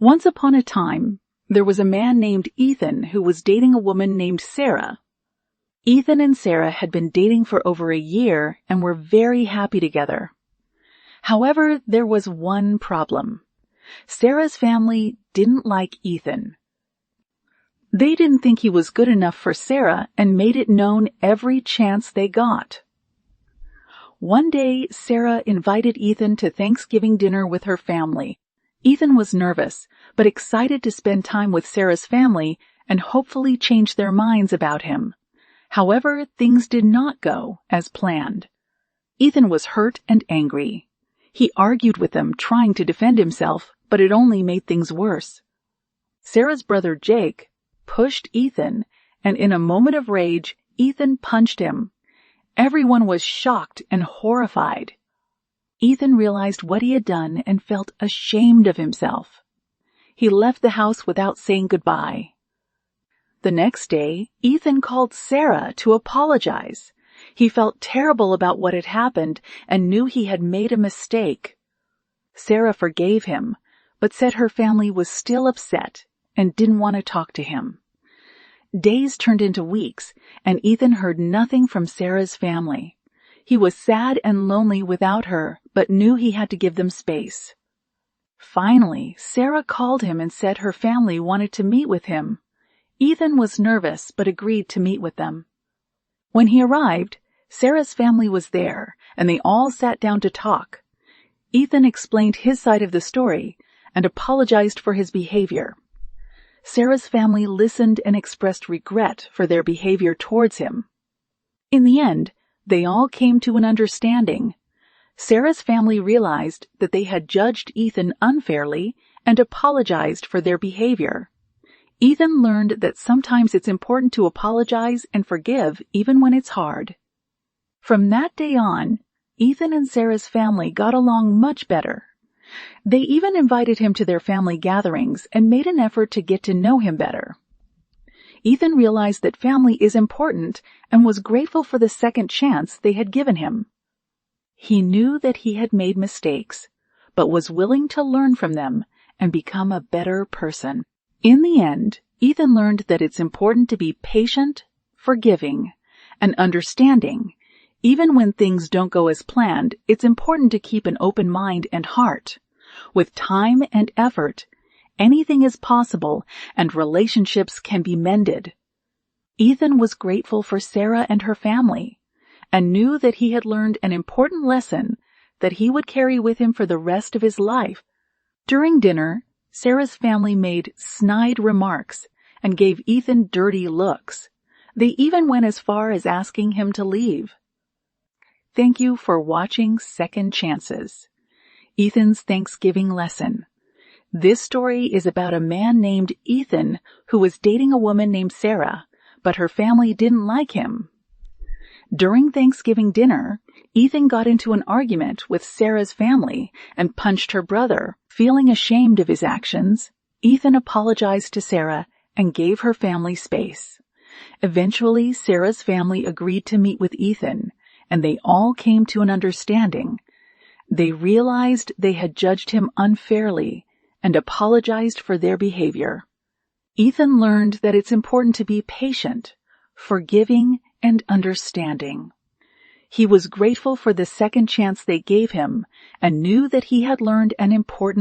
Once upon a time, there was a man named Ethan who was dating a woman named Sarah. Ethan and Sarah had been dating for over a year and were very happy together. However, there was one problem. Sarah's family didn't like Ethan. They didn't think he was good enough for Sarah and made it known every chance they got. One day, Sarah invited Ethan to Thanksgiving dinner with her family. Ethan was nervous, but excited to spend time with Sarah's family and hopefully change their minds about him. However, things did not go as planned. Ethan was hurt and angry. He argued with them, trying to defend himself, but it only made things worse. Sarah's brother Jake pushed Ethan, and in a moment of rage, Ethan punched him. Everyone was shocked and horrified. Ethan realized what he had done and felt ashamed of himself. He left the house without saying goodbye. The next day, Ethan called Sarah to apologize. He felt terrible about what had happened and knew he had made a mistake. Sarah forgave him, but said her family was still upset and didn't want to talk to him. Days turned into weeks, and Ethan heard nothing from Sarah's family. He was sad and lonely without her, but knew he had to give them space. Finally, Sarah called him and said her family wanted to meet with him. Ethan was nervous, but agreed to meet with them. When he arrived, Sarah's family was there, and they all sat down to talk. Ethan explained his side of the story and apologized for his behavior. Sarah's family listened and expressed regret for their behavior towards him. In the end, they all came to an understanding. Sarah's family realized that they had judged Ethan unfairly and apologized for their behavior. Ethan learned that sometimes it's important to apologize and forgive even when it's hard. From that day on, Ethan and Sarah's family got along much better. They even invited him to their family gatherings and made an effort to get to know him better. Ethan realized that family is important and was grateful for the second chance they had given him. He knew that he had made mistakes, but was willing to learn from them and become a better person. In the end, Ethan learned that it's important to be patient, forgiving, and understanding. Even when things don't go as planned, it's important to keep an open mind and heart. With time and effort, anything is possible and relationships can be mended. Ethan was grateful for Sarah and her family and knew that he had learned an important lesson that he would carry with him for the rest of his life. During dinner, Sarah's family made snide remarks and gave Ethan dirty looks. They even went as far as asking him to leave. Thank you for watching Second Chances, Ethan's Thanksgiving lesson. This story is about a man named Ethan who was dating a woman named Sarah, but her family didn't like him. During Thanksgiving dinner, Ethan got into an argument with Sarah's family and punched her brother. Feeling ashamed of his actions, Ethan apologized to Sarah and gave her family space. Eventually, Sarah's family agreed to meet with Ethan, and they all came to an understanding. They realized they had judged him unfairly and apologized for their behavior. Ethan learned that it's important to be patient, forgiving, and understanding. He was grateful for the second chance they gave him and knew that he had learned an important